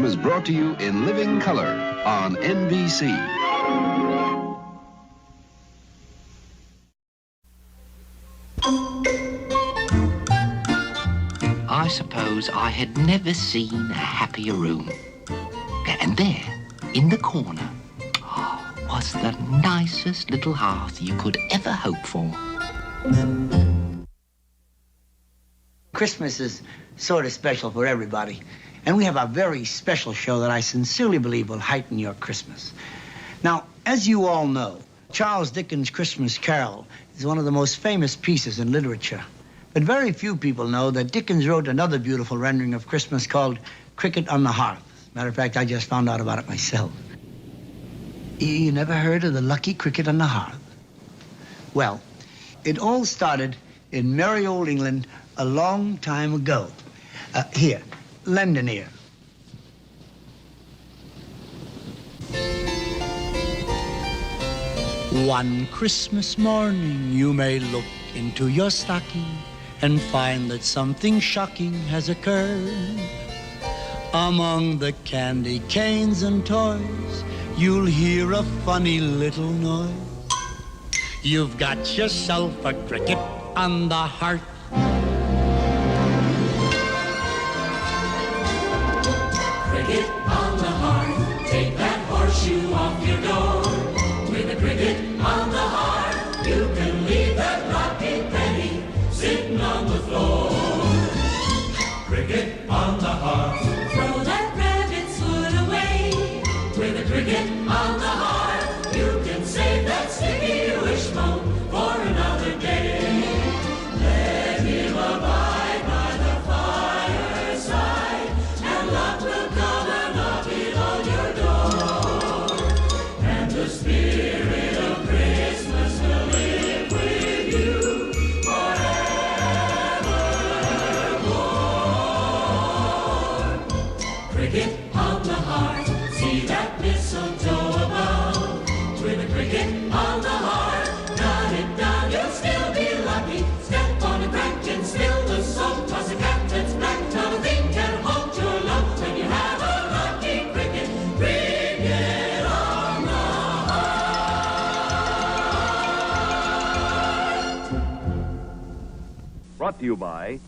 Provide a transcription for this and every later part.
program is brought to you in living color on NBC. I suppose I had never seen a happier room. And there, in the corner, was the nicest little hearth you could ever hope for. Christmas is sort of special for everybody, and we have a very special show that I sincerely believe will heighten your Christmas. Now, as you all know, Charles Dickens' Christmas Carol is one of the most famous pieces in literature. But very few people know that Dickens wrote another beautiful rendering of Christmas called Cricket on the Hearth. Matter of fact, I just found out about it myself. You never heard of the lucky cricket on the hearth? Well, it all started in merry old England a long time ago. Here, lend an ear. One Christmas morning, you may look into your stocking and find that something shocking has occurred. Among the candy canes and toys, you'll hear a funny little noise. You've got yourself a cricket on the hearth. Cricket on the hearth, take that horseshoe off your door. With a cricket on the hearth, you can leave that rocky penny sitting on the floor. Cricket on the hearth, throw that rabbit's foot away. With a cricket on the hearth, you can save that sticky wishbone for another day. Let him abide by the fireside, and luck will come and knocking on your door. And the spirit of Christmas will live with you forevermore. Cricket on the hearth, see that mistletoe above. With a cricket on the hearth, cut it down, you'll still be lucky. Step on a crack and spill the soap. Toss a cat that's black, not a thing can hold your love. When you have a lucky cricket, cricket on the hearth. Brought to you by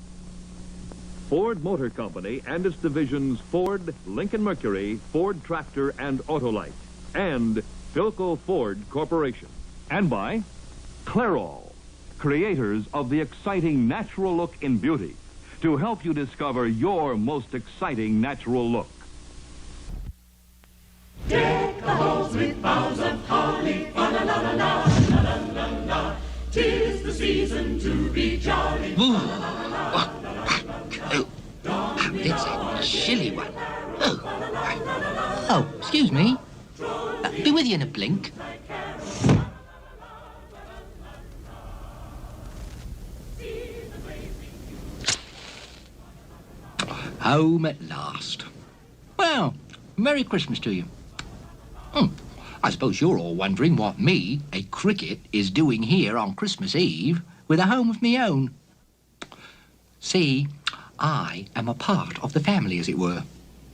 Ford Motor Company and its divisions Ford, Lincoln Mercury, Ford Tractor, and Autolite, and Philco Ford Corporation. And by Clairol, creators of the exciting natural look in beauty, to help you discover your most exciting natural look. Deck the halls with boughs of holly, fa la la la la, la la la la. 'Tis the season to be jolly. It's a chilly one. Oh, excuse me. Be with you in a blink. Home at last. Well, Merry Christmas to you. I suppose you're all wondering what me, a cricket, is doing here on Christmas Eve with a home of me own. See, I am a part of the family, as it were.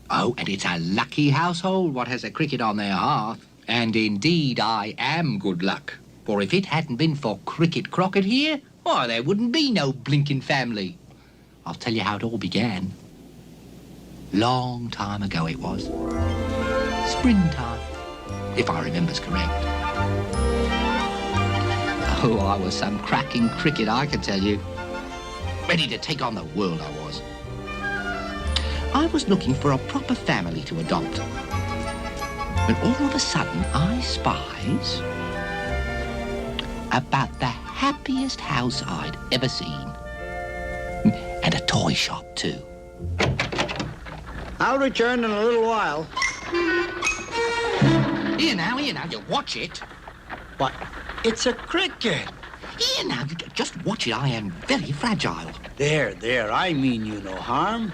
Oh, and it's a lucky household what has a cricket on their hearth. And indeed, I am good luck. For if it hadn't been for Cricket Crockett here, why, there wouldn't be no blinking family. I'll tell you how it all began. Long time ago it was. Springtime, if I remember's correct. Oh, I was some cracking cricket, I can tell you. Ready to take on the world, I was. I was looking for a proper family to adopt. When all of a sudden I spies about the happiest house I'd ever seen. And a toy shop, too. I'll return in a little while. Here now, you watch it. What? It's a cricket. Here now, you just watch it. I am very fragile. There, I mean you no harm.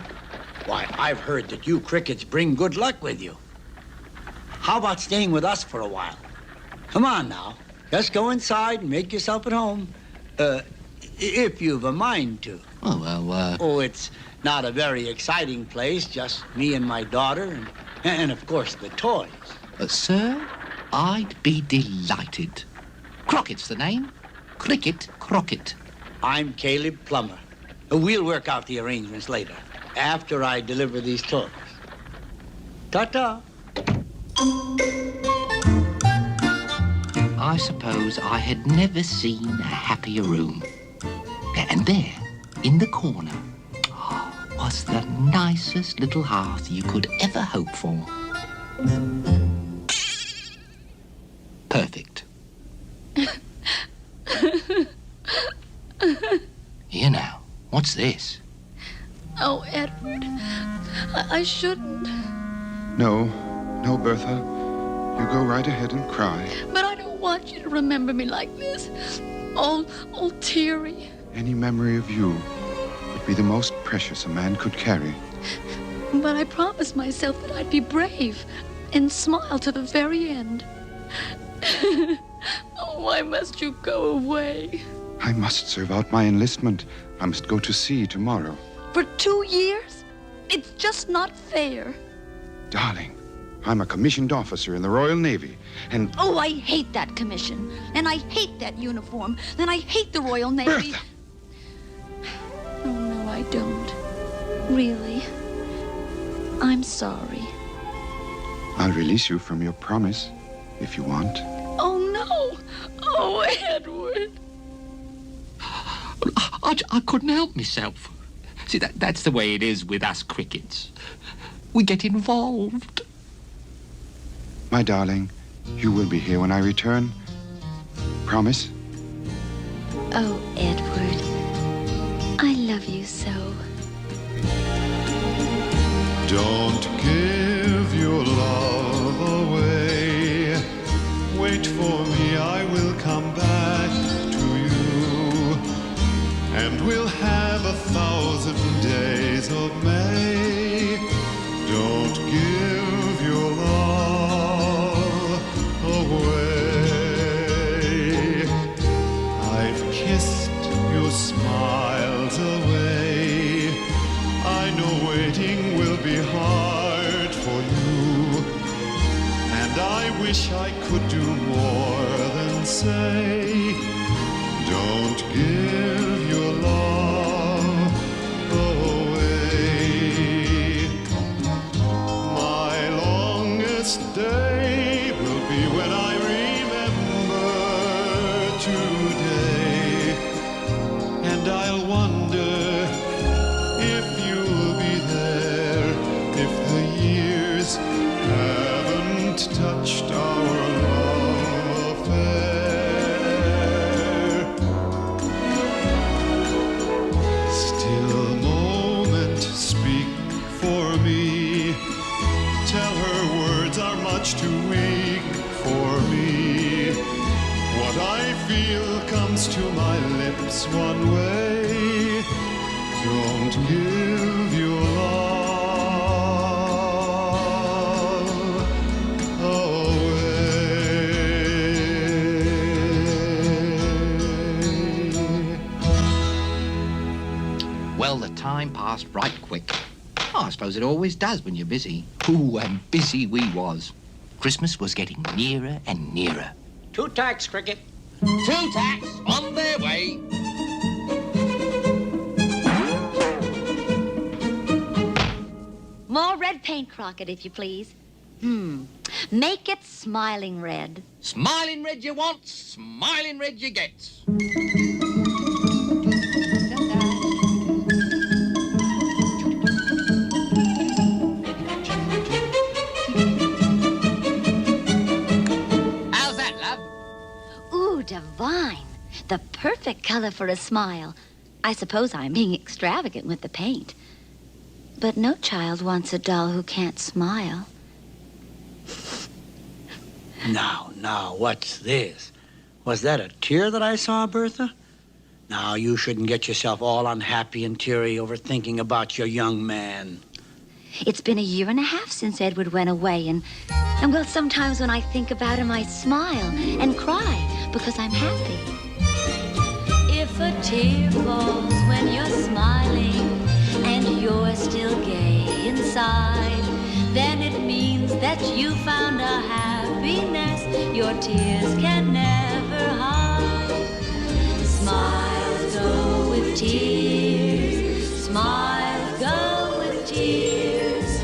Why, I've heard that you crickets bring good luck with you. How about staying with us for a while? Come on now. Just go inside and make yourself at home. If you've a mind to. Oh, well, Oh, it's Not a very exciting place, just me and my daughter, and of course, the toys. Sir, I'd be delighted. Crockett's the name. Cricket Crockett. I'm Caleb Plummer. We'll work out the arrangements later, after I deliver these toys. Ta-ta. I suppose I had never seen a happier room. And there, in the corner, was the nicest little hearth you could ever hope for. Perfect. Here now, what's this? Oh, Edward, I shouldn't. No, Bertha. You go right ahead and cry. But I don't want you to remember me like this. All teary. Any memory of you would be the most precious a man could carry. But I promised myself that I'd be brave and smile to the very end. Oh, why must you go away? I must serve out my enlistment. I must go to sea tomorrow. For 2 years? It's just not fair. Darling, I'm a commissioned officer in the Royal Navy, and... Oh, I hate that commission. And I hate that uniform. And I hate the Royal Navy. Bertha! Oh, no, I don't. Really. I'm sorry. I'll release you from your promise, if you want. Oh, no. Oh, Edward. I couldn't help myself. See, that's the way it is with us crickets. We get involved. My darling, you will be here when I return. Promise? Oh, Edward. I love you so. Don't give your love away. Wait for me, I will come back to you. And we'll have 1,000 days of May. Don't give your love away. I've kissed your smiles away. I know waiting will be hard for you. And I wish I could do more than say, don't give your love away. My longest day will be when I remember today. And I'll wonder if you'll be there, if the years haven't touched our love affair. Still moment, speak for me. Tell her words are much too weak for me. What I feel comes to my lips one way. Don't give your love away. Well, the time passed right quick. Oh, I suppose it always does when you're busy. Ooh, and busy we was. Christmas was getting nearer and nearer. 2 tacks, Cricket. 2 tacks on their way. More red paint, Crockett, if you please. Make it smiling red. Smiling red you want, smiling red you get. How's that, love? Ooh, divine. The perfect color for a smile. I suppose I'm being extravagant with the paint. But no child wants a doll who can't smile. Now, what's this? Was that a tear that I saw, Bertha? Now, you shouldn't get yourself all unhappy and teary over thinking about your young man. It's been 1.5 years since Edward went away, and well, sometimes when I think about him, I smile and cry because I'm happy. If a tear falls when you're smiling and you're still gay inside, then it means that you found a happiness your tears can never hide. Smiles go with tears, smiles go with tears.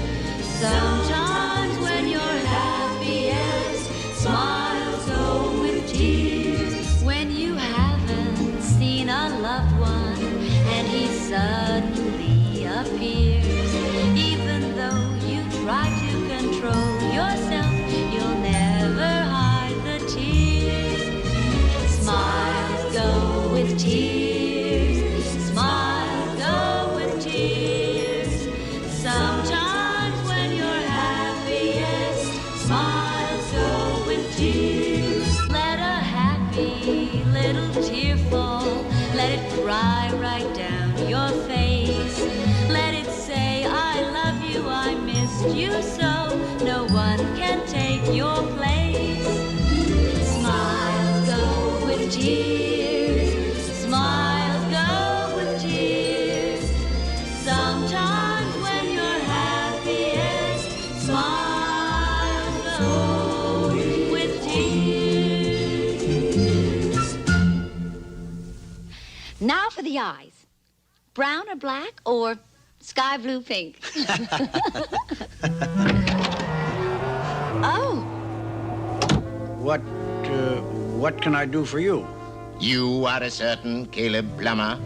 Sometimes when you're happiest, smiles go with tears. When you haven't seen a loved one and he suddenly appears, even though you try to control yourself, you'll never hide the tears. Smiles go with tears, smiles go with tears. Sometimes when you're happiest, smiles go with tears. Let a happy little tear fall, let it cry right down your face. Let it say, I love you, I missed you so, no one can take your place. Smiles go with tears, smiles go with tears. Sometimes when you're happiest, smiles go with tears. Now for the eyes. Brown or black or sky blue pink? Oh. What can I do for you? You are a certain Caleb Plummer.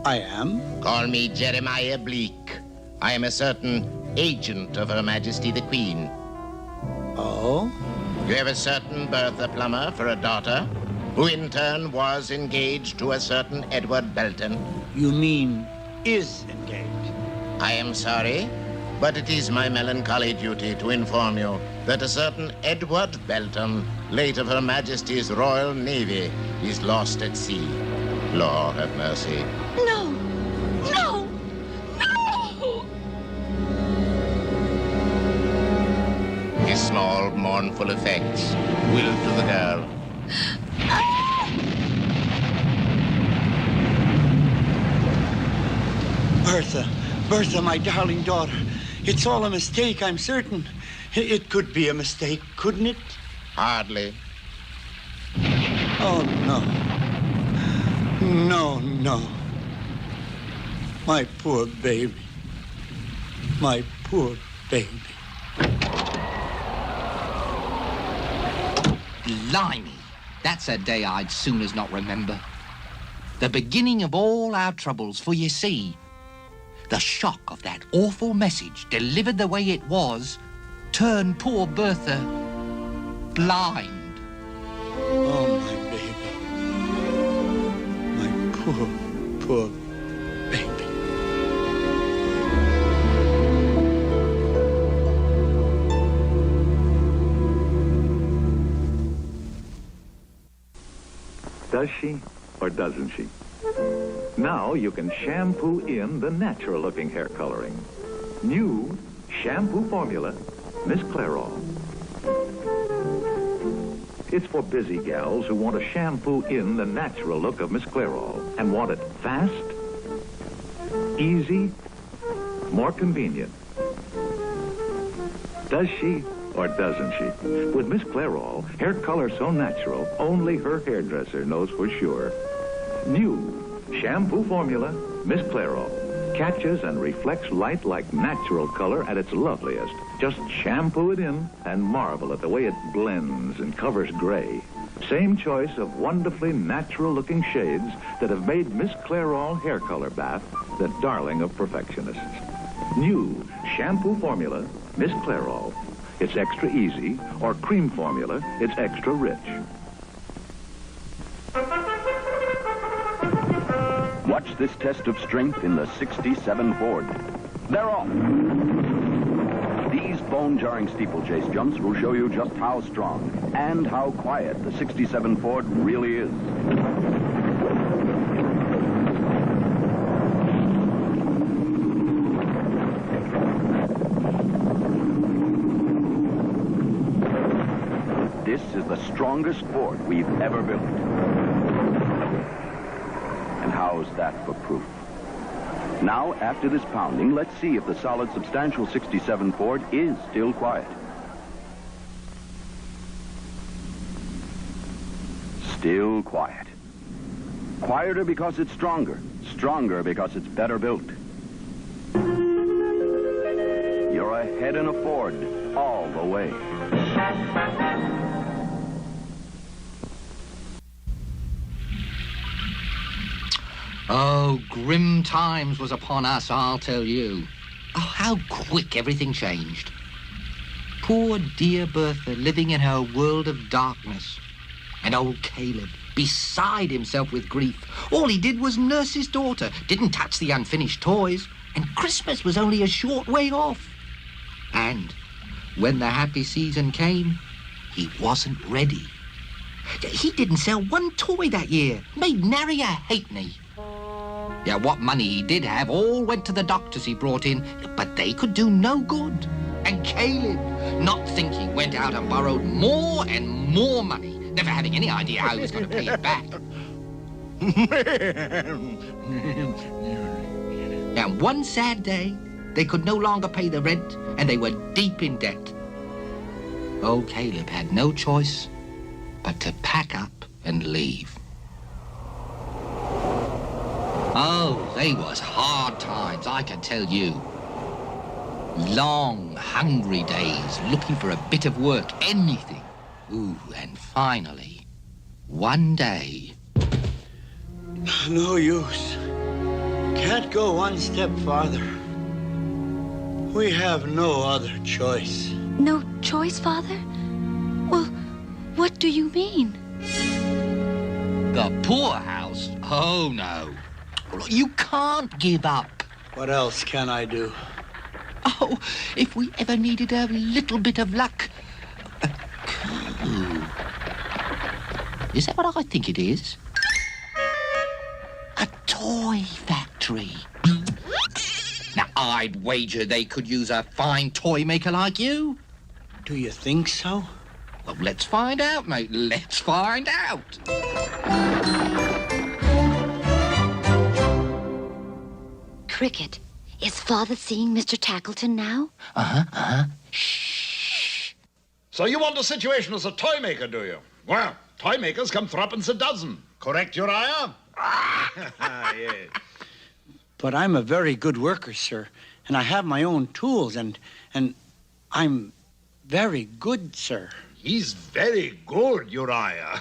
I am. Call me Jeremiah Bleak. I am a certain agent of Her Majesty the Queen. Oh? You have a certain Bertha Plummer for a daughter, who in turn was engaged to a certain Edward Belton. You mean is engaged? I am sorry, but it is my melancholy duty to inform you that a certain Edward Belton, late of Her Majesty's Royal Navy, is lost at sea. Lord have mercy. No! No! No! His small, mournful effects will to the girl. Bertha, my darling daughter. It's all a mistake, I'm certain. It could be a mistake, couldn't it? Hardly. Oh, no. No, no. My poor baby. My poor baby. Blimey, that's a day I'd soon as not remember. The beginning of all our troubles, for you see, the shock of that awful message, delivered the way it was, turned poor Bertha blind. Oh, my baby. My poor, poor baby. Does she or doesn't she? Now you can shampoo in the natural-looking hair coloring. New shampoo formula, Miss Clairol. It's for busy gals who want to shampoo in the natural look of Miss Clairol and want it fast, easy, more convenient. Does she or doesn't she? With Miss Clairol, hair color so natural, only her hairdresser knows for sure. New shampoo formula, Miss Clairol. Catches and reflects light like natural color at its loveliest. Just shampoo it in and marvel at the way it blends and covers gray. Same choice of wonderfully natural-looking shades that have made Miss Clairol hair color bath the darling of perfectionists. New shampoo formula, Miss Clairol. It's extra easy, or cream formula, it's extra rich. Watch this test of strength in the 67 Ford. They're off. These bone-jarring steeplechase jumps will show you just how strong and how quiet the 67 Ford really is. This is the strongest Ford we've ever built. And how's that for proof? Now, after this pounding, let's see if the solid, substantial 67 Ford is still quiet. Still quiet. Quieter because it's stronger. Stronger because it's better built. You're ahead in a Ford all the way. Oh, grim times was upon us, I'll tell you. Oh, how quick everything changed. Poor dear Bertha living in her world of darkness. And old Caleb, beside himself with grief. All he did was nurse his daughter, didn't touch the unfinished toys, and Christmas was only a short way off. And when the happy season came, he wasn't ready. He didn't sell one toy that year, made nary a halfpenny. Yeah, what money he did have all went to the doctors he brought in, but they could do no good. And Caleb, not thinking, went out and borrowed more and more money, never having any idea how he was going to pay it back. And one sad day, they could no longer pay the rent, and they were deep in debt. Old Caleb had no choice but to pack up and leave. Oh, they was hard times, I can tell you. Long, hungry days, looking for a bit of work, anything. Ooh, and finally, one day... No use. Can't go one step farther. We have no other choice. No choice, Father? Well, what do you mean? The poorhouse? Oh, no. You can't give up. What else can I do? Oh, if we ever needed a little bit of luck. A coup. Is that what I think it is? A toy factory. Now, I'd wager they could use a fine toy maker like you. Do you think so? Well, let's find out, mate. Let's find out. Cricket, is Father seeing Mr. Tackleton now? Shh. So you want a situation as a toy maker, do you? Well, toy makers come threepence a dozen. Correct, Uriah? Yes. But I'm a very good worker, sir, and I have my own tools, and I'm very good, sir. He's very good, Uriah.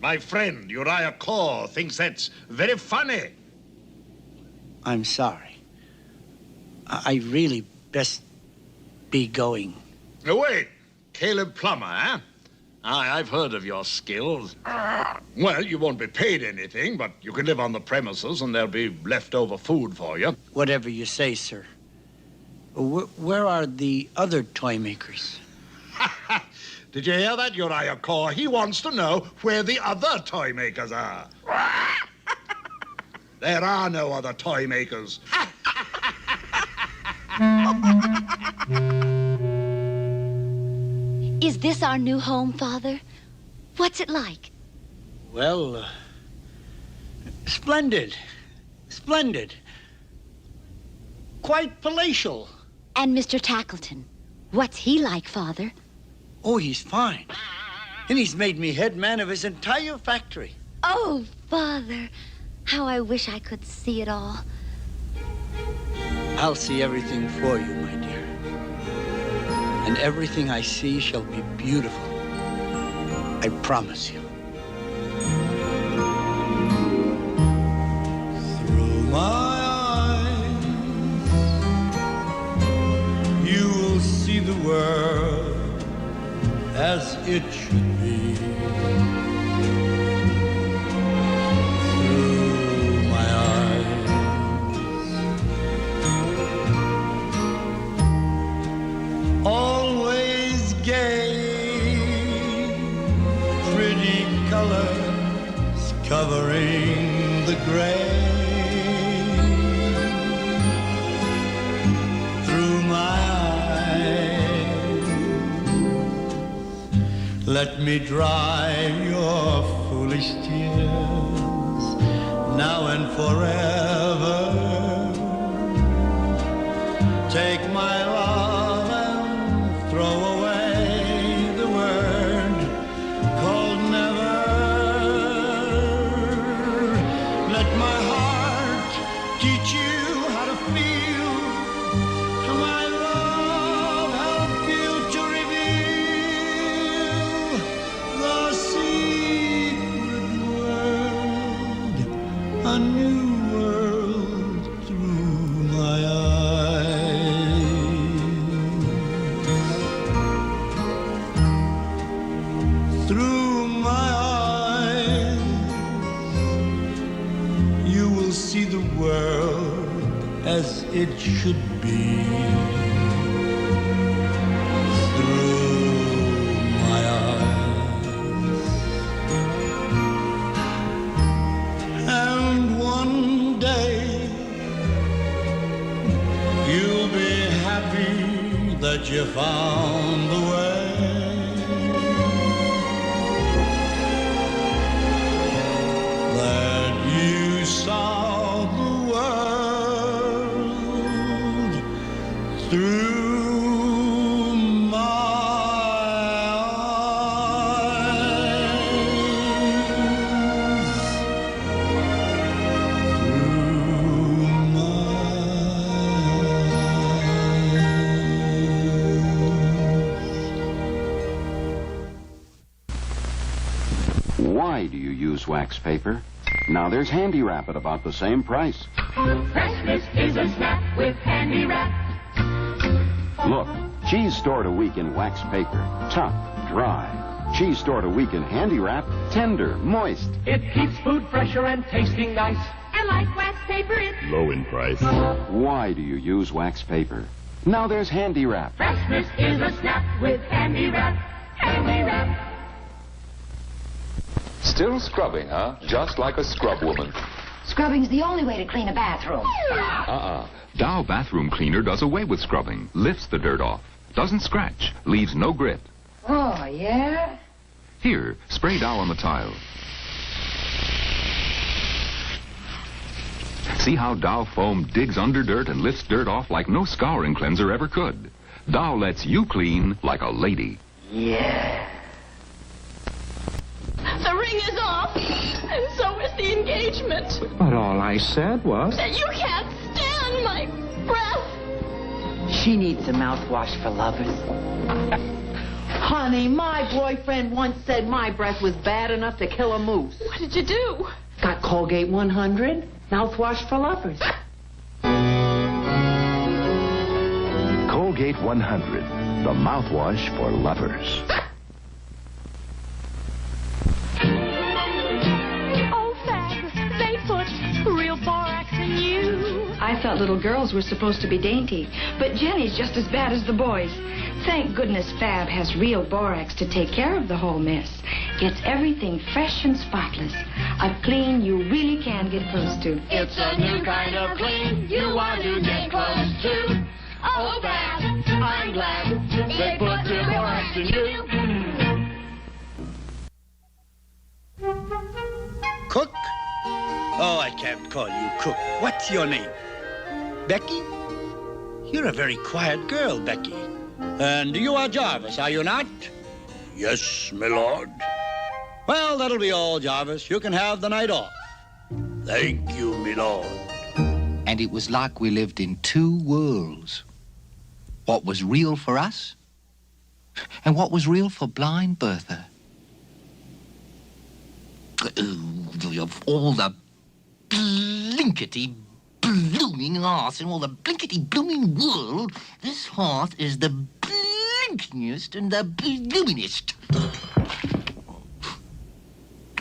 My friend, Uriah Corr, thinks that's very funny. I'm sorry. I really best be going. Oh, wait. Caleb Plummer, eh? Aye, I've heard of your skills. Well, you won't be paid anything, but you can live on the premises and there'll be leftover food for you. Whatever you say, sir. Where are the other toy makers? Did you hear that, Uriah Corr? He wants to know where the other toy makers are. There are no other toy makers. Is this our new home, Father? What's it like? Well, splendid. Splendid. Quite palatial. And Mr. Tackleton, what's he like, Father? Oh, he's fine. And he's made me head man of his entire factory. Oh, Father, how I wish I could see it all. I'll see everything for you, my dear. And everything I see shall be beautiful. I promise you. Through my eyes, you will see the world as it should be. Through my eyes, always gay, pretty colors covering the gray. Through my eyes, let me dry your foolish tears. now and forever. Take my love and throw away the word called never. Let my heart teach you how to feel. My love help you to reveal the secret world, a new world through my eyes. Through my eyes, you will see the world as it should be. Through my eyes. And one day you'll be happy that you found the way. That you saw the world through my eyes. Through my Why do you use wax paper? Now there's Handy Wrap at about the same price. Christmas is a snap with Handy Wrap. Look, cheese stored a week in wax paper, tough, dry. Cheese stored a week in Handy Wrap, tender, moist. It keeps food fresher and tasting nice. And like wax paper, it's Low in price. Why do you use wax paper? Now there's Handy Wrap. Christmas is a snap with Handy Wrap. Handy Wrap. Still scrubbing, huh? Just like a scrub woman. Scrubbing's the only way to clean a bathroom. Dow Bathroom Cleaner does away with scrubbing, lifts the dirt off, doesn't scratch, leaves no grit. Oh, yeah? Here, spray Dow on the tile. See how Dow foam digs under dirt and lifts dirt off like no scouring cleanser ever could. Dow lets you clean like a lady. Yeah. The ring is off, and so is the engagement. But all I said was... That you can't stand my breath. She needs a mouthwash for lovers. Honey, my boyfriend once said my breath was bad enough to kill a moose. What did you do? Got Colgate 100, mouthwash for lovers. Colgate 100, the mouthwash for lovers. Real borax in you. I thought little girls were supposed to be dainty, but Jenny's just as bad as the boys. Thank goodness Fab has real borax to take care of the whole mess. Gets everything fresh and spotless. A clean you really can get close to. It's a new kind of clean you want to get close to. Oh, Fab, I'm glad they put the borax in you. Cook? Oh, I can't call you Cook. What's your name? Becky? You're a very quiet girl, Becky. And you are Jarvis, are you not? Yes, my lord. Well, that'll be all, Jarvis. You can have the night off. Thank you, my lord. And it was like we lived in two worlds. What was real for us, and what was real for blind Bertha. Of all the blinkety blooming arse in all the blinkety blooming world, this Hearth is the blinkiest and the bloomingest.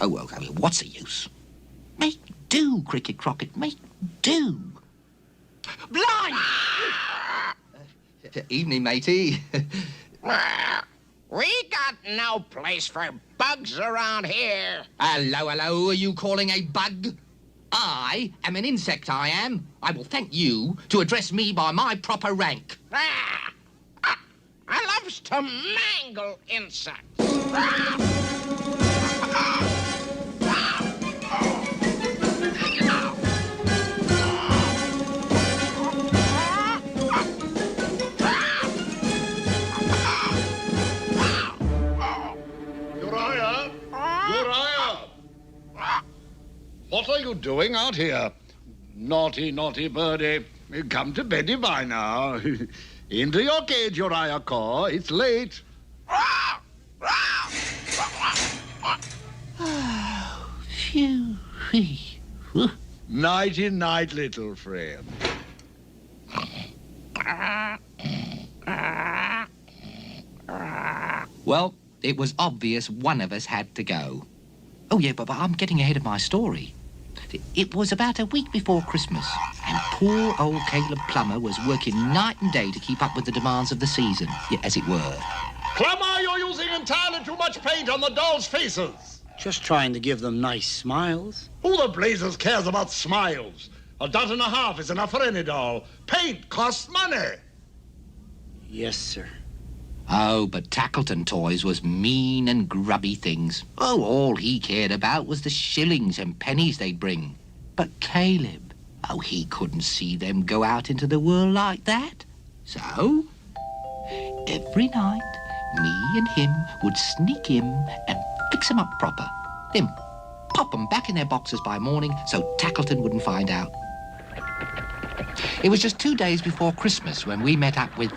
Oh, well, I mean, what's the use? Make do, Cricket Crocket, make do. Blind! Evening, matey. We got no place for bugs around here. Hello, hello, are you calling a bug? I am an insect, I am. I will thank you to address me by my proper rank. I loves to mangle insects. you doing out here? Naughty, naughty birdie. Come to beddy by now. Into your cage, Uriah Caw. It's late. Phew. Nighty-night, little friend. Well, it was obvious one of us had to go. Oh, yeah, but I'm getting ahead of my story. It was about a week before Christmas, and poor old Caleb Plummer was working night and day to keep up with the demands of the season, as it were. Plummer, you're using entirely too much paint on the dolls' faces. Just trying to give them nice smiles. Who the blazes cares about smiles? $1.50 is enough for any doll. Paint costs money. Yes, sir. Oh, but Tackleton Toys was mean and grubby things. Oh, all he cared about was the shillings and pennies they'd bring. But Caleb, oh, he couldn't see them go out into the world like that. So, every night, me and him would sneak in and fix them up proper. Then pop them back in their boxes by morning so Tackleton wouldn't find out. It was just 2 days before Christmas when we met up with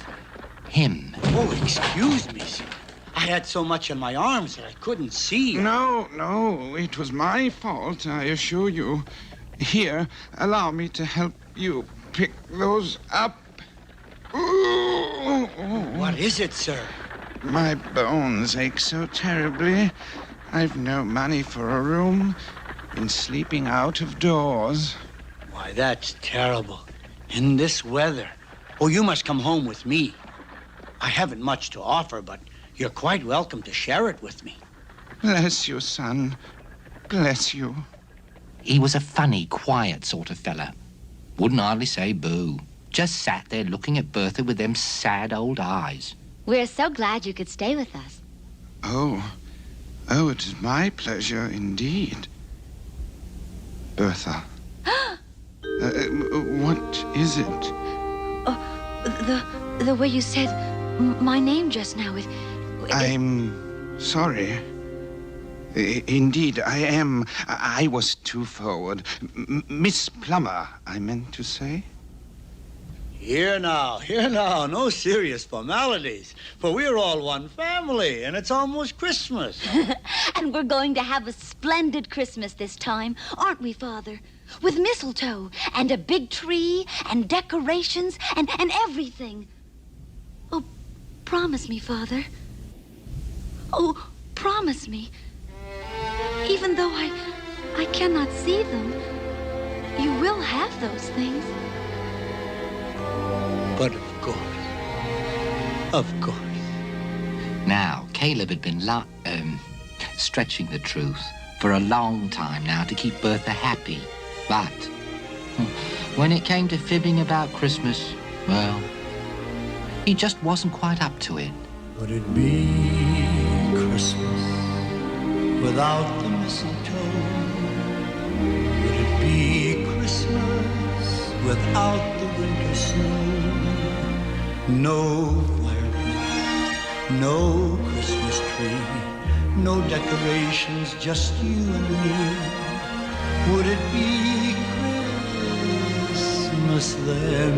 him. Oh, excuse me, sir. I had so much in my arms that I couldn't see. No, it was my fault, I assure you. Here, allow me to help you pick those up. Ooh. What is it, sir? My bones ache so terribly. I've no money for a room. Been sleeping out of doors. Why, that's terrible. In this weather. Oh, you must come home with me. I haven't much to offer, but you're quite welcome to share it with me. Bless you, son. Bless you. He was a funny, quiet sort of fella. Wouldn't hardly say boo. Just sat there looking at Bertha with them sad old eyes. We're so glad you could stay with us. Oh, it is my pleasure indeed. Bertha. What is it? The way you said my name just now. I'm sorry. Indeed, I am. I was too forward. Miss Plummer, I meant to say. Here now. No serious formalities. For we're all one family, and it's almost Christmas. And we're going to have a splendid Christmas this time, aren't we, Father? With mistletoe, and a big tree, and decorations, and everything. Oh, promise me, Father. Oh, promise me. Even though I cannot see them, you will have those things. But of course. Now, Caleb had been stretching the truth for a long time now to keep Bertha happy. But when it came to fibbing about Christmas, well, he just wasn't quite up to it. Would it be Christmas without the mistletoe? Would it be Christmas without the winter snow? No fireplace, no Christmas tree, no decorations, just you and me. Would it be Christmas then?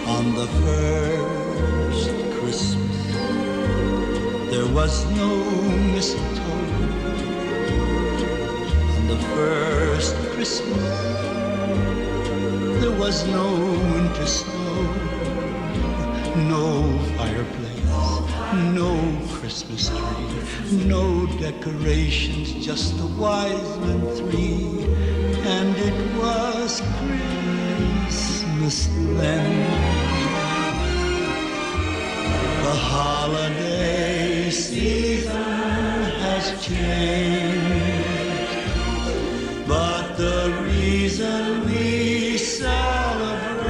On the first Christmas, there was no mistletoe. On the first Christmas, there was no winter snow, no fireplace, no Christmas tree, no decorations, just the wise men three, and it was Christmas then. The holiday season has changed, but the reason we celebrate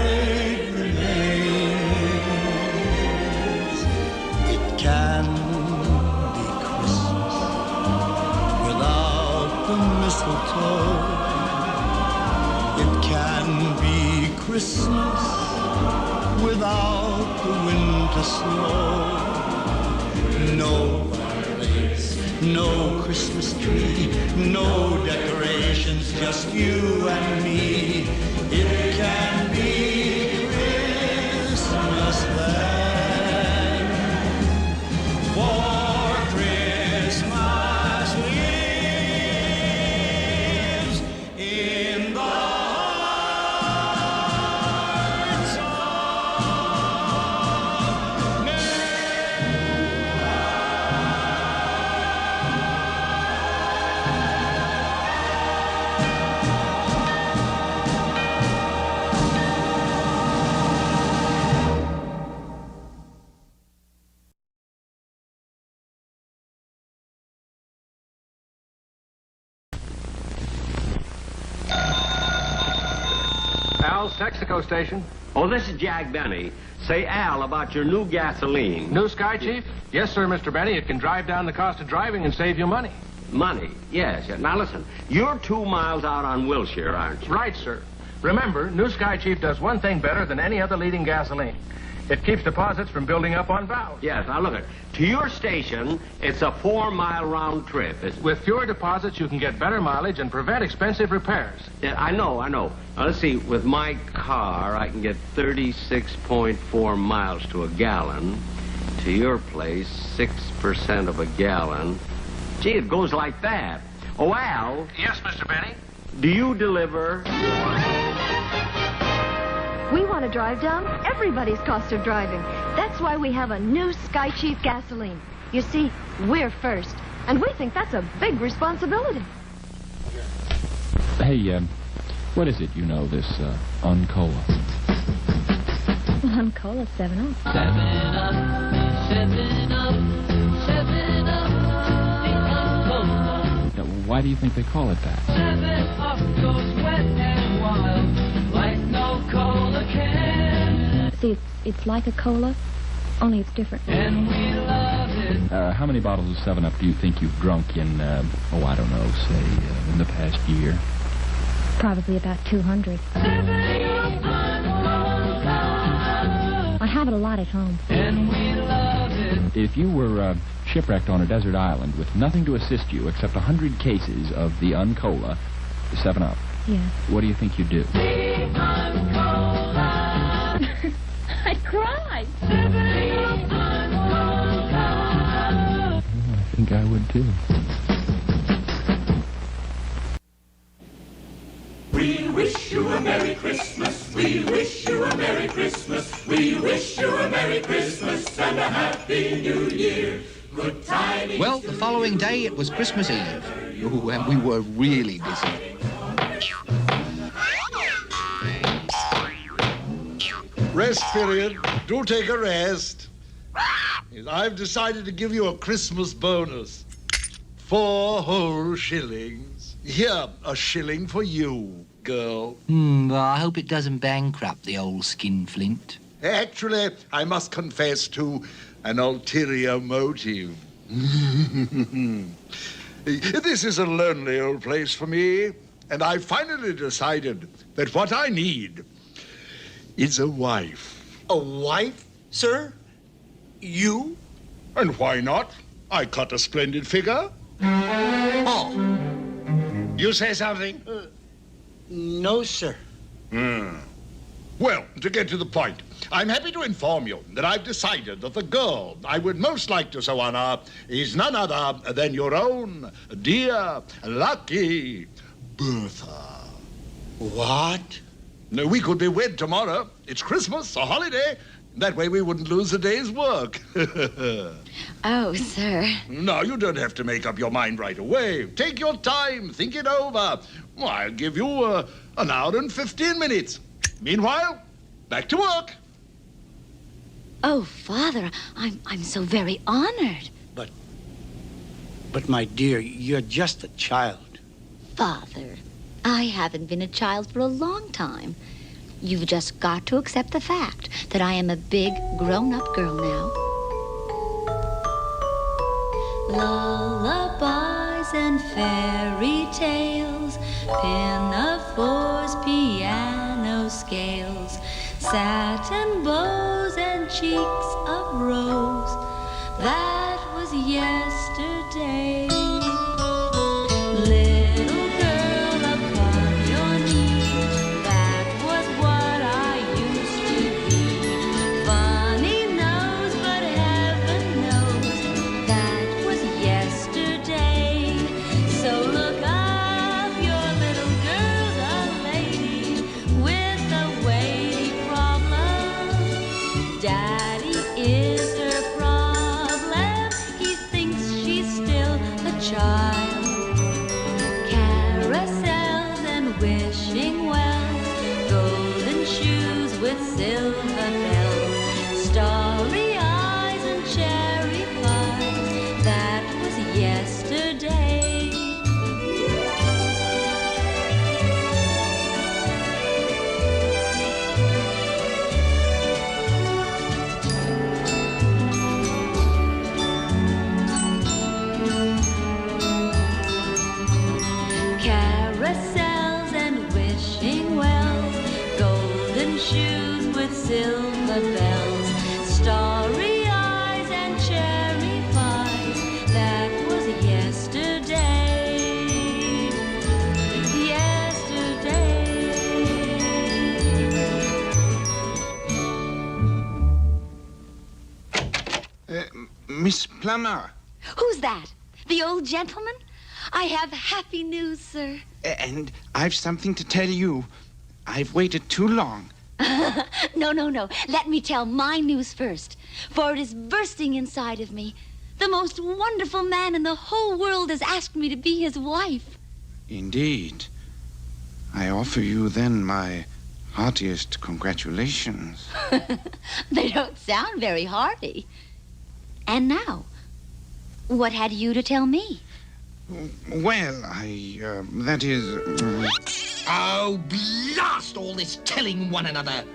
remains. It can be Christmas without the mistletoe. It can be Christmas without the winter snow. No fireplace, No Christmas tree, no decorations, just you and me. It can be Christmas then. For Christmas lives in the hearts of men. Al's Texaco Station. Oh, this is Jack Benny. Say, Al, about your new gasoline. New Sky Chief? Yes, sir, Mr. Benny. It can drive down the cost of driving and save you money. Money? Yes. Now, listen, you're 2 miles out on Wilshire, aren't you? Right, sir. Remember, New Sky Chief does one thing better than any other leading gasoline. It keeps deposits from building up on valves. Yes, now look, to your station, it's a 4-mile round trip. With fewer deposits, you can get better mileage and prevent expensive repairs. Yeah, I know. Now, let's see, with my car, I can get 36.4 miles to a gallon. To your place, 6% of a gallon. Gee, it goes like that. Oh, Al. Yes, Mr. Benny? Do you deliver? We want to drive down everybody's cost of driving. That's why we have a new Sky Chief gasoline. You see, we're first, and we think that's a big responsibility. Hey, what is it you know, this Uncola? Uncola 7-Up. 7-Up, 7-Up, 7-Up, the Uncola. Why do you think they call it that? 7-Up goes wet and wild, like no cola can. See, it's like a cola, only it's different. And we love it. How many bottles of 7-Up do you think you've drunk in, I don't know, say, in the past year? Probably about 200. I have it a lot at home. And we love it. If you were shipwrecked on a desert island with nothing to assist you except 100 cases of the Uncola 7-Up, yeah, what do you think you'd do? The Uncola. I'd cry. I think I would, too. We wish you a Merry Christmas. We wish you a Merry Christmas. We wish you a Merry Christmas and a Happy New Year. Good tidings. Well, the following day it was Christmas Eve. Ooh, and we were really busy. Rest period. Do take a rest. I've decided to give you a Christmas bonus. 4 whole shillings. Here, a shilling for you, girl. Well, I hope it doesn't bankrupt the old skinflint. Actually, I must confess to an ulterior motive. This is a lonely old place for me, and I finally decided that what I need is a wife. A wife, sir? You? And why not? I cut a splendid figure. Oh. You say something? No, sir. Well, to get to the point, I'm happy to inform you that I've decided that the girl I would most like to so honor is none other than your own dear, lucky Bertha. What? No, we could be wed tomorrow. It's Christmas, a holiday. That way we wouldn't lose a day's work. Oh, sir. No, you don't have to make up your mind right away. Take your time, think it over. Well, I'll give you an hour and 15 minutes. Meanwhile, back to work. Oh, Father, I'm so very honored. But my dear, you're just a child. Father, I haven't been a child for a long time. You've just got to accept the fact that I am a big, grown-up girl now. Lullabies and fairy tales, pinafores, piano scales, satin bows and cheeks of rose. That was yesterday. Daddy is her problem. He thinks she's still a child. Carousels and wishing wells, golden shoes with silver bells, starry eyes and cherry pies. That was yesterday. Carousels and wishing wells, golden shoes with silver bells, starry eyes and cherry pies. That was yesterday. Yesterday. Miss Plummer. Who's that? The old gentleman? I have happy news, sir. And I've something to tell you. I've waited too long. No. Let me tell my news first, for it is bursting inside of me. The most wonderful man in the whole world has asked me to be his wife. Indeed. I offer you then my heartiest congratulations. They don't sound very hearty. And now, what had you to tell me? Well, that is... Oh, blast all this telling one another.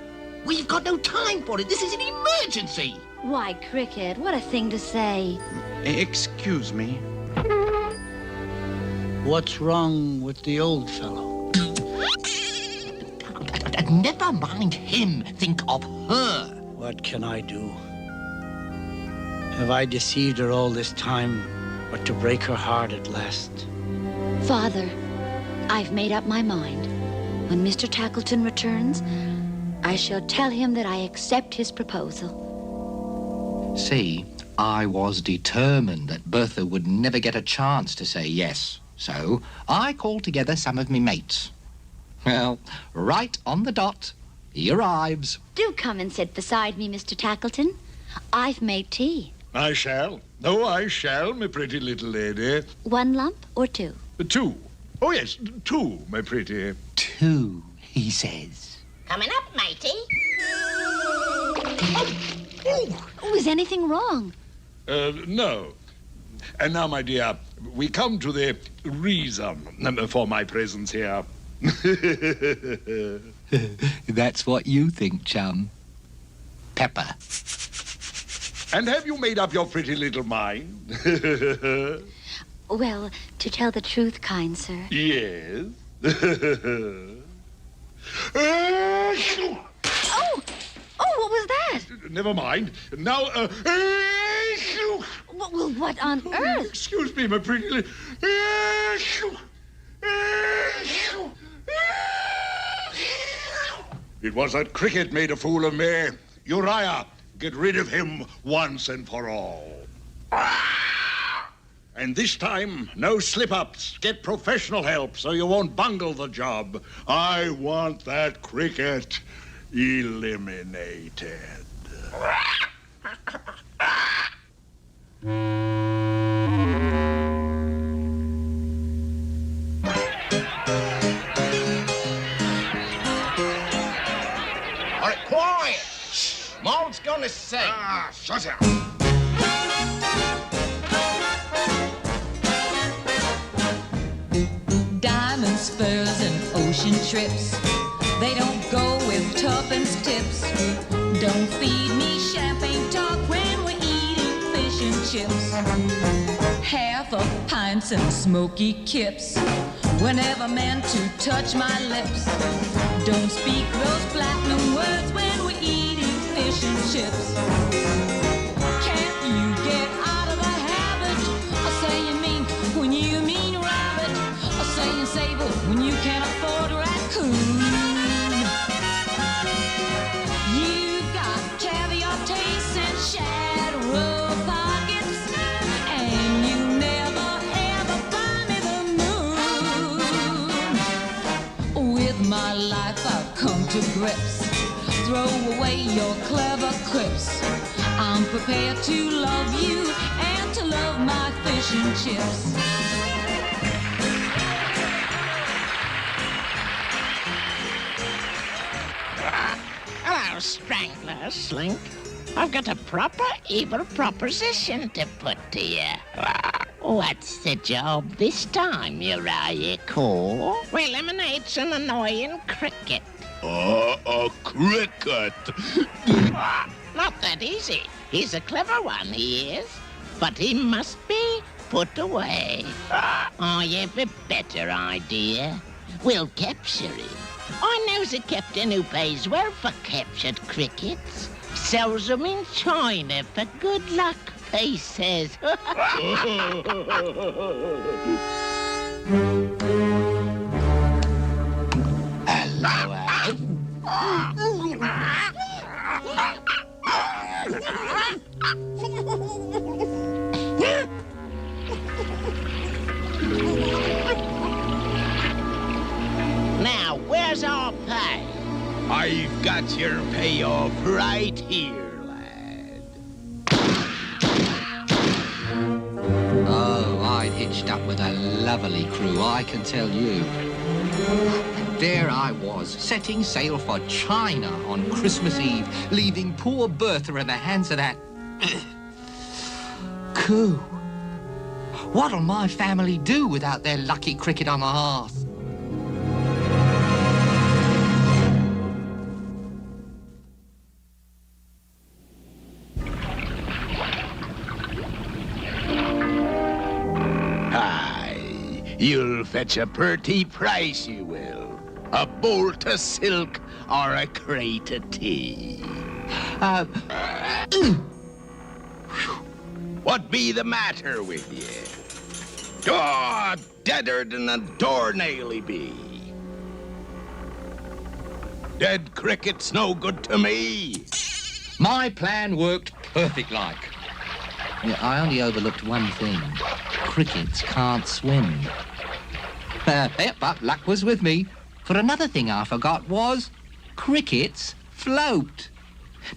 We've got no time for it. This is an emergency. Why, Cricket, what a thing to say. Excuse me. What's wrong with the old fellow? Never mind him. Think of her. What can I do? Have I deceived her all this time, but to break her heart at last? Father, I've made up my mind. When Mr. Tackleton returns, I shall tell him that I accept his proposal. See, I was determined that Bertha would never get a chance to say yes. So I called together some of me mates. Well, right on the dot, he arrives. Do come and sit beside me, Mr. Tackleton. I've made tea. I shall. Oh, I shall, my pretty little lady. 1 lump or 2? 2. Oh, yes, 2, my pretty. 2, he says. Coming up, matey. Oh, is anything wrong? No. And now, my dear, we come to the reason for my presence here. That's what you think, chum. Pepper. And have you made up your pretty little mind? Well, to tell the truth, kind sir. Yes. Oh, what was that? Never mind. Now, Well, what on earth? Excuse me, my pretty little... It was that Cricket made a fool of me. Uriah, get rid of him once and for all. And this time, no slip-ups. Get professional help so you won't bungle the job. I want that Cricket eliminated. All right, quiet. Maud's gonna sing. Shut up. Diamond spurs and ocean trips, they don't go with tuppence tips. Don't feed me champagne talk when we're eating fish and chips. Half of pints and smoky kips were never meant to touch my lips. Don't speak those platinum words when we're eating fish and chips. Can't you get out of the habit of saying mean when you mean rabbit, or saying sable when you can't afford raccoon? You've got caviar tastes and shadow pockets, and you never ever buy me the moon. With my life I've come to grips. Throw away your clever quips. prepared to love you and to love my fish and chips. Hello, Strangler, Slink. I've got a proper evil proposition to put to you. What's the job this time, Uriah Core? Well, eliminates an annoying cricket. A cricket? Not that easy. He's a clever one, he is. But he must be put away. Oh, you've a better idea. We'll capture him. I knows a captain who pays well for captured crickets. Sells them in China for good luck, he says. Now, where's our pay? I've got your payoff right here, lad. Oh, I'd hitched up with a lovely crew, I can tell you. And there I was, setting sail for China on Christmas Eve, leaving poor Bertha in the hands of that coup. What'll my family do without their lucky cricket on the hearth? You'll fetch a purty price, you will. A bolt of silk or a crate of tea. What be the matter with ye? Oh, deader than a doornail he be. Dead cricket's no good to me. My plan worked perfect like. Yeah, I only overlooked one thing. Crickets can't swim. But luck was with me. For another thing I forgot was crickets float.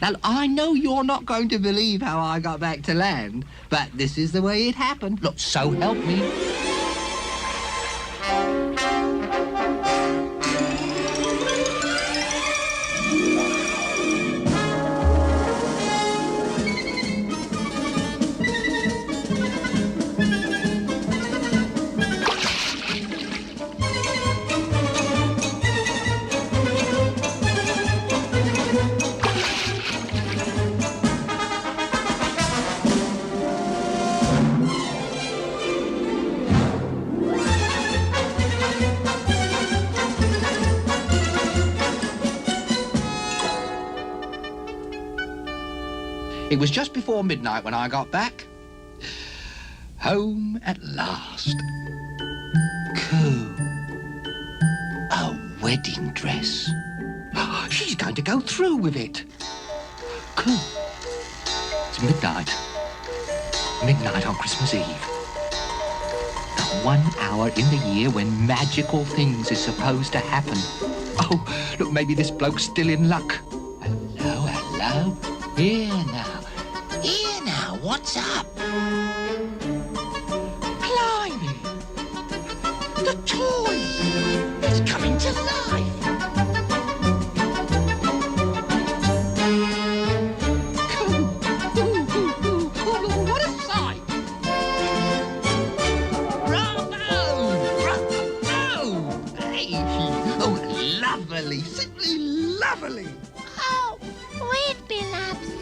Now, I know you're not going to believe how I got back to land, but this is the way it happened. Look, so help me. It was just before midnight when I got back. Home at last. Cool. A wedding dress. She's going to go through with it. Cool. It's midnight. Midnight on Christmas Eve. The 1 hour in the year when magical things is supposed to happen. Oh, look, maybe this bloke's still in luck. Hello, hello. Here now, what's up? Blimey! The toys! It's coming to life! Oh, what a sight! Bravo! Hey! Oh, lovely! Simply lovely! Oh, we've been observed.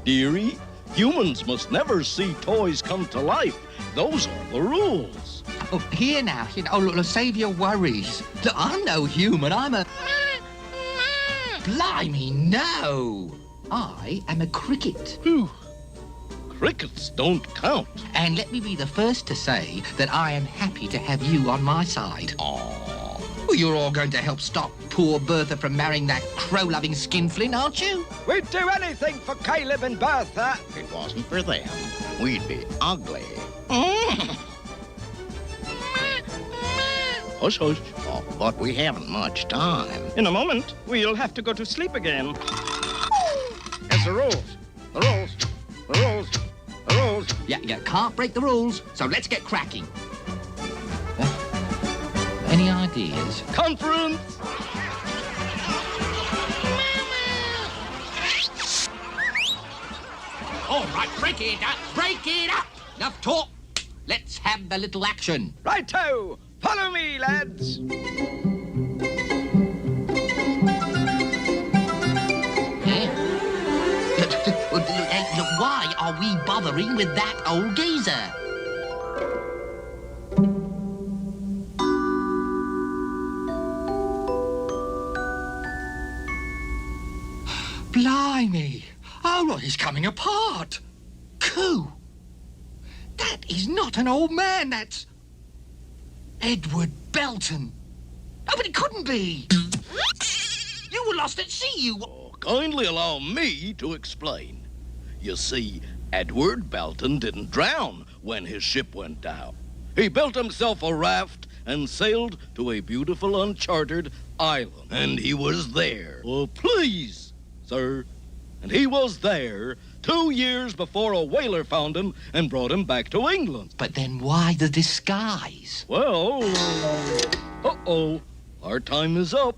Dearie, humans must never see toys come to life. Those are the rules. Oh, here now. Oh, look, save your worries. Look, I'm no human. I'm a... Blimey, no. I am a cricket. Phew. Crickets don't count. And let me be the first to say that I am happy to have you on my side. Aww. Well, you're all going to help stop poor Bertha from marrying that crow-loving skinflint, aren't you? We'd do anything for Caleb and Bertha. If it wasn't for them, we'd be ugly. Hush, hush. Oh, but we haven't much time. In a moment, we'll have to go to sleep again. Here's the rules. The rules. The rules. The rules. Yeah, can't break the rules, so let's get cracking. Any ideas? Conference. All right, break it up. Break it up. Enough talk. Let's have the little action. Righto. Follow me, lads. Why are we bothering with that old geezer? Blimey! Oh, well, he's coming apart. Coo! That is not an old man, that's Edward Belton. Oh, but it couldn't be. You were lost at sea, you... Kindly allow me to explain. You see, Edward Belton didn't drown when his ship went down. He built himself a raft and sailed to a beautiful uncharted island. And he was there. Oh, please, sir. And he was there 2 years before a whaler found him and brought him back to England. But then why the disguise? Well, uh-oh, our time is up.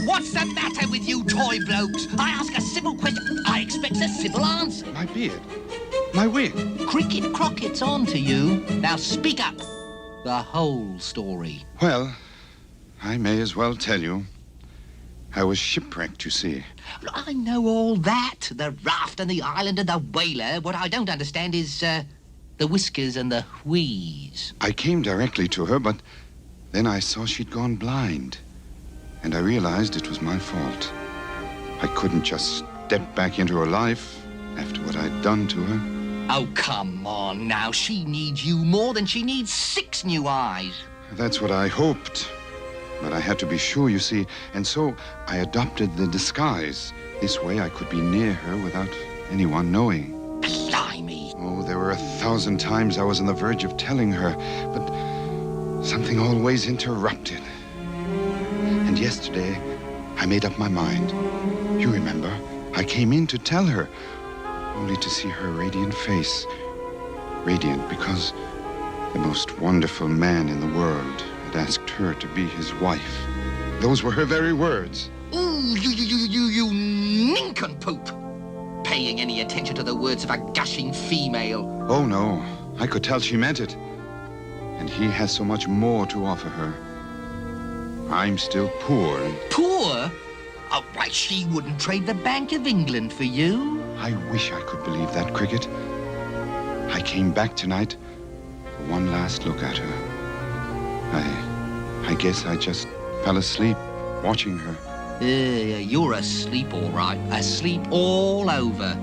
What's the matter with you toy blokes? I ask a civil question. I expect a civil answer. My beard. My wig. Cricket Crockett's on to you. Now speak up. The whole story. Well, I may as well tell you. I was shipwrecked, you see. I know all that. The raft and the island and the whaler. What I don't understand is, the whiskers and the wheeze. I came directly to her, but then I saw she'd gone blind. And I realized it was my fault. I couldn't just step back into her life after what I'd done to her. Oh, come on now. She needs you more than she needs 6 new eyes. That's what I hoped. But I had to be sure, you see, and so I adopted the disguise. This way I could be near her without anyone knowing. Blimey! Oh, there were 1,000 times I was on the verge of telling her, but something always interrupted. And yesterday, I made up my mind. You remember, I came in to tell her, only to see her radiant face. Radiant because the most wonderful man in the world had asked her to be his wife. Those were her very words. Ooh, you nincompoop! Paying any attention to the words of a gushing female. Oh, no. I could tell she meant it. And he has so much more to offer her. I'm still poor. Poor? Oh, why, she wouldn't trade the Bank of England for you. I wish I could believe that, Cricket. I came back tonight for one last look at her. I guess I just fell asleep watching her. You're asleep, all right. Asleep all over.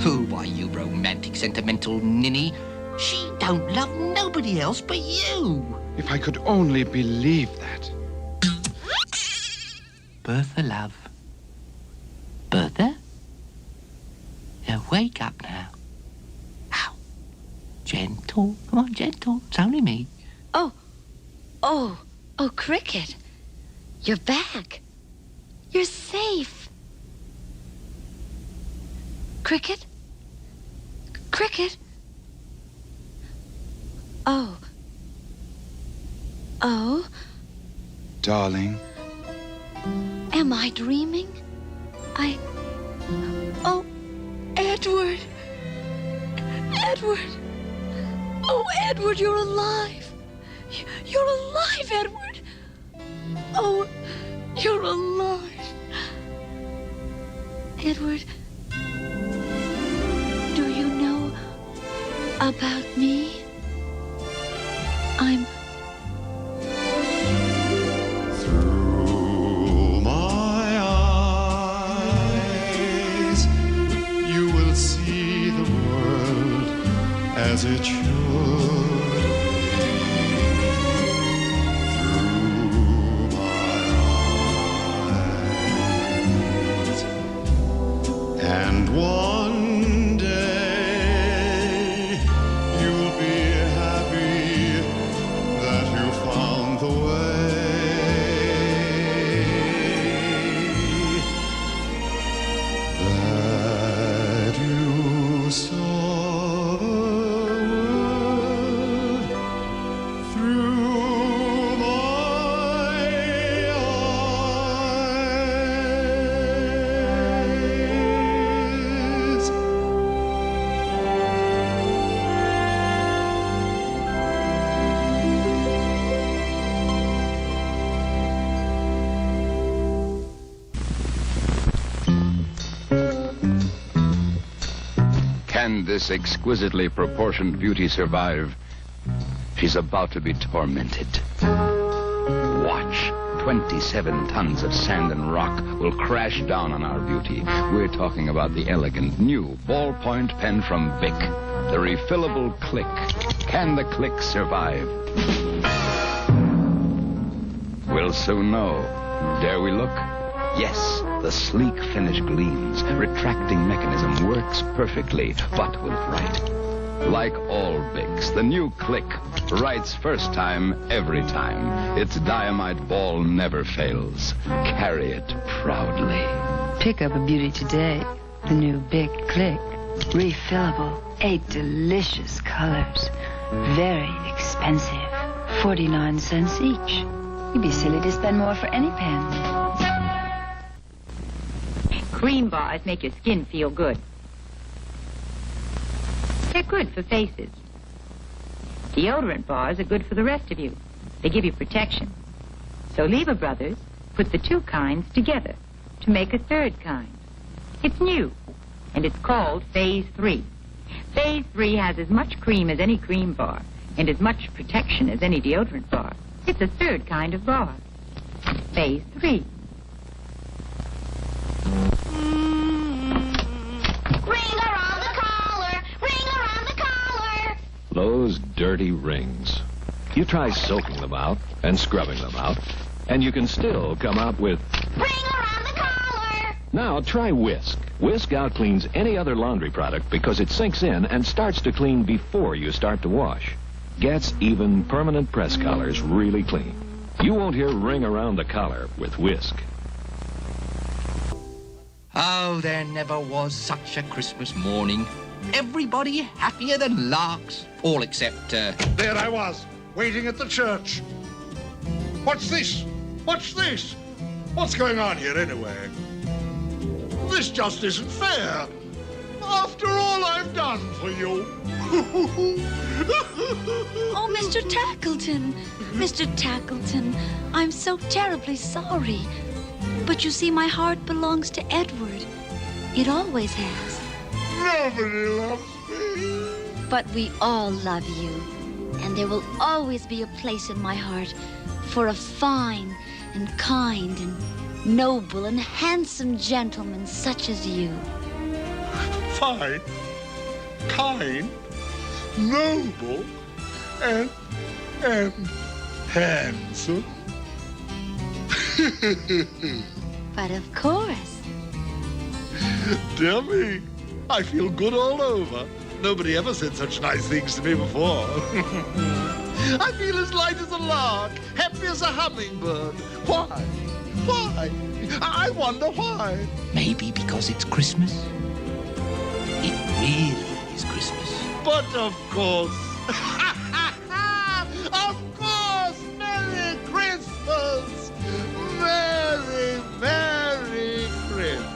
Oh, why, you romantic, sentimental ninny. She don't love nobody else but you. If I could only believe that. Bertha, love. Bertha? Now, wake up now. Ow. Gentle. Come on, gentle. It's only me. Oh, Cricket. You're back. You're safe. Cricket? Cricket? Oh. Darling. Am I dreaming? Oh, Edward. Edward. Oh, Edward, you're alive. You're alive, Edward. Oh, you're alive. Edward, do you know about me? I'm... Through my eyes, you will see the world as it should. And one day you'll be happy that you found the way, that Can this exquisitely proportioned beauty survive? She's about to be tormented. Watch. 27 tons of sand and rock will crash down on our beauty. We're talking about the elegant new ballpoint pen from Bic. The refillable Click. Can the Click survive? We'll soon know. Dare we look? Yes, the sleek finish gleams. Retracting mechanism works perfectly, but will it write? Like all Bics, the new Click writes first time, every time. Its diamide ball never fails. Carry it proudly. Pick up a beauty today. The new Bic Click. Refillable. 8 delicious colors. Very expensive. 49 cents each. You'd be silly to spend more for any pen. Cream bars make your skin feel good. They're good for faces. Deodorant bars are good for the rest of you. They give you protection. So Lever Brothers put the two kinds together to make a third kind. It's new, and it's called Phase 3. Phase 3 has as much cream as any cream bar and as much protection as any deodorant bar. It's a third kind of bar. Phase 3. Those dirty rings. You try soaking them out and scrubbing them out, and you can still come out with... Ring around the collar! Now try Whisk. Whisk outcleans any other laundry product because it sinks in and starts to clean before you start to wash. Gets even permanent press collars really clean. You won't hear ring around the collar with Whisk. Oh, there never was such a Christmas morning. Everybody happier than larks. All except, There I was, waiting at the church. What's this? What's this? What's going on here, anyway? This just isn't fair. After all I've done for you. Oh, Mr. Tackleton. Mr. Tackleton, I'm so terribly sorry. But you see, my heart belongs to Edward. It always has. Nobody loves me. But we all love you. And there will always be a place in my heart for a fine and kind and noble and handsome gentleman such as you. Fine, kind, noble, and handsome. But of course. Dear me, I feel good all over. Nobody ever said such nice things to me before. I feel as light as a lark, happy as a hummingbird. Why? Why? I wonder why. Maybe because it's Christmas? It really is Christmas. But of course. Of course! Merry Christmas! Merry, Merry Christmas!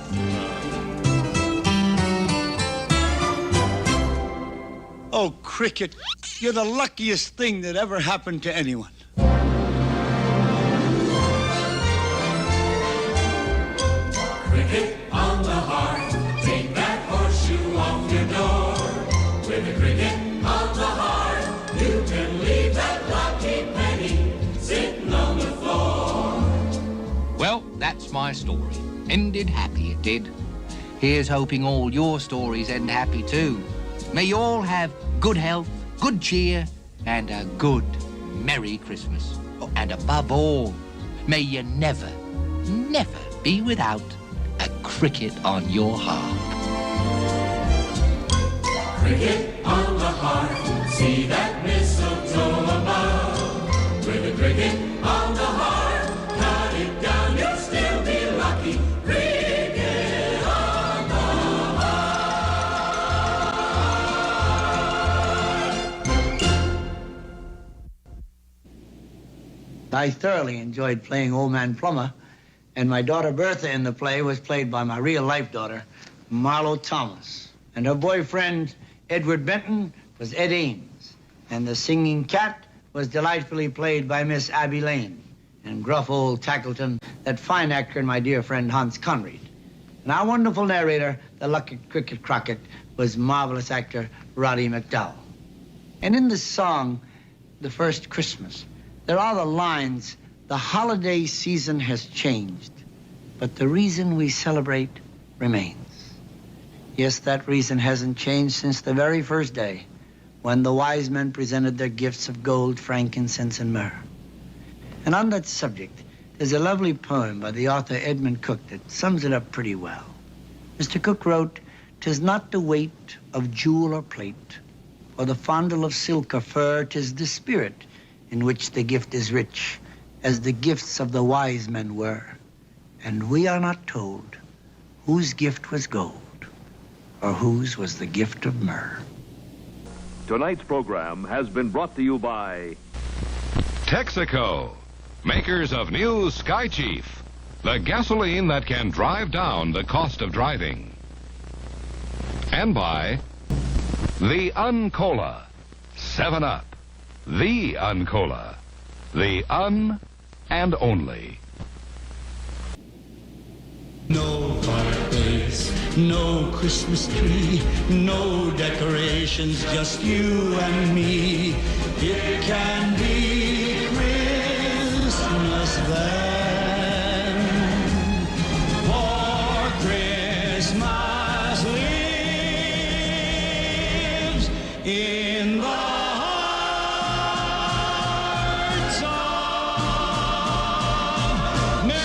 Oh, Cricket, you're the luckiest thing that ever happened to anyone. Cricket on the hearth, take that horseshoe off your door. With a cricket on the hearth, you can leave that lucky penny sitting on the floor. Well, that's my story. Ended happy, it did. Here's hoping all your stories end happy too. May you all have good health, good cheer, and a good Merry Christmas. Oh, and above all, may you never, never be without a cricket on your harp. Cricket on the hearth, see that mistletoe above. With a cricket on the hearth, cut it down, you'll still be lucky. Cricket on the I thoroughly enjoyed playing Old Man Plummer, and my daughter Bertha in the play was played by my real-life daughter, Marlo Thomas. And her boyfriend, Edward Benton, was Ed Ames. And the singing cat was delightfully played by Miss Abby Lane. And gruff old Tackleton, that fine actor and my dear friend Hans Conried. And our wonderful narrator, the lucky Cricket Crockett, was marvelous actor Roddy McDowell. And in this song, The First Christmas, there are the lines, "The holiday season has changed, but the reason we celebrate remains." Yes, that reason hasn't changed since the very first day when the wise men presented their gifts of gold, frankincense, and myrrh. And on that subject, there's a lovely poem by the author Edmund Cook that sums it up pretty well. Mr. Cook wrote, "'Tis not the weight of jewel or plate, or the fondle of silk or fur, 'tis the spirit in which the gift is rich, as the gifts of the wise men were. And we are not told whose gift was gold, or whose was the gift of myrrh." Tonight's program has been brought to you by Texaco, makers of new Sky Chief, the gasoline that can drive down the cost of driving. And by the Uncola, 7-Up, the Uncola, the and only. No fireplace, no Christmas tree, no decorations, just you and me. It can be Christmas then, for Christmas lives in the hearts of men.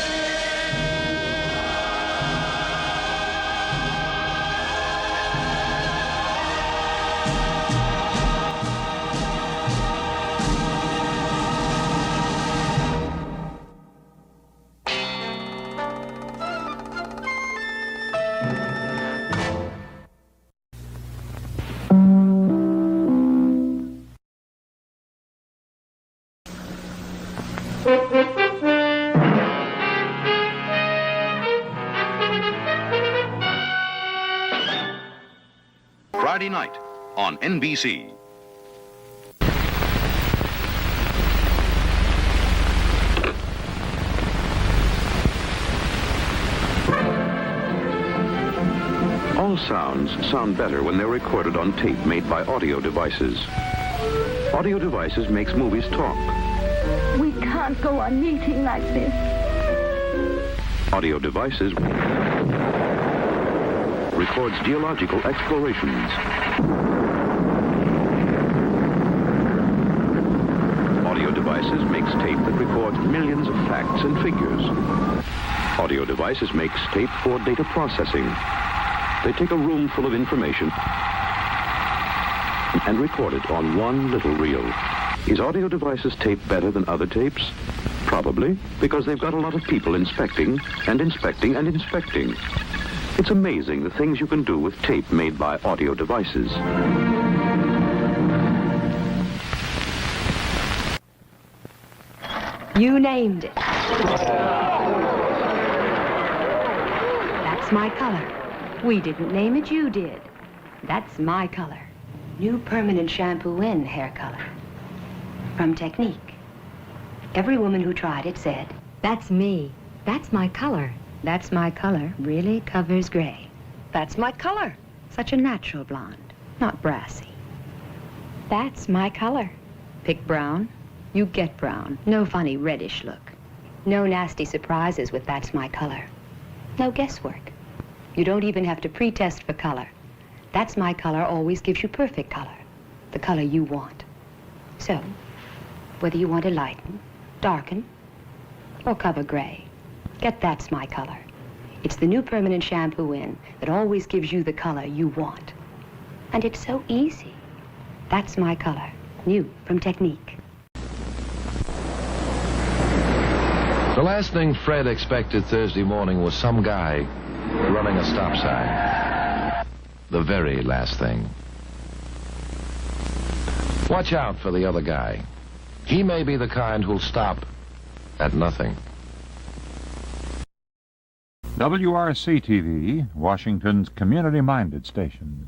Friday night on NBC. All sounds sound better when they're recorded on tape made by Audio Devices. Audio Devices makes movies talk. We can't go on meeting like this. Audio Devices records geological explorations. Audio Devices makes tape that records millions of facts and figures. Audio Devices makes tape for data processing. They take a room full of information and record it on one little reel. Is Audio Devices tape better than other tapes? Probably, because they've got a lot of people inspecting and inspecting and inspecting. It's amazing the things you can do with tape made by Audio Devices. You named it. That's my color. We didn't name it, you did. That's my color. New permanent shampoo in hair color. From Technique. Every woman who tried it said, "That's me. That's my color. That's my color really covers gray. That's my color. Such a natural blonde, not brassy. That's my color. Pick brown, you get brown. No funny reddish look. No nasty surprises with That's My Color. No guesswork. You don't even have to pre-test for color. That's My Color always gives you perfect color. The color you want. So, whether you want to lighten, darken, or cover gray, get That's My Color. It's the new permanent shampoo in that always gives you the color you want. And it's so easy. That's My Color. New from Technique. The last thing Fred expected Thursday morning was some guy running a stop sign. The very last thing. Watch out for the other guy. He may be the kind who'll stop at nothing. WRC-TV, Washington's community-minded station.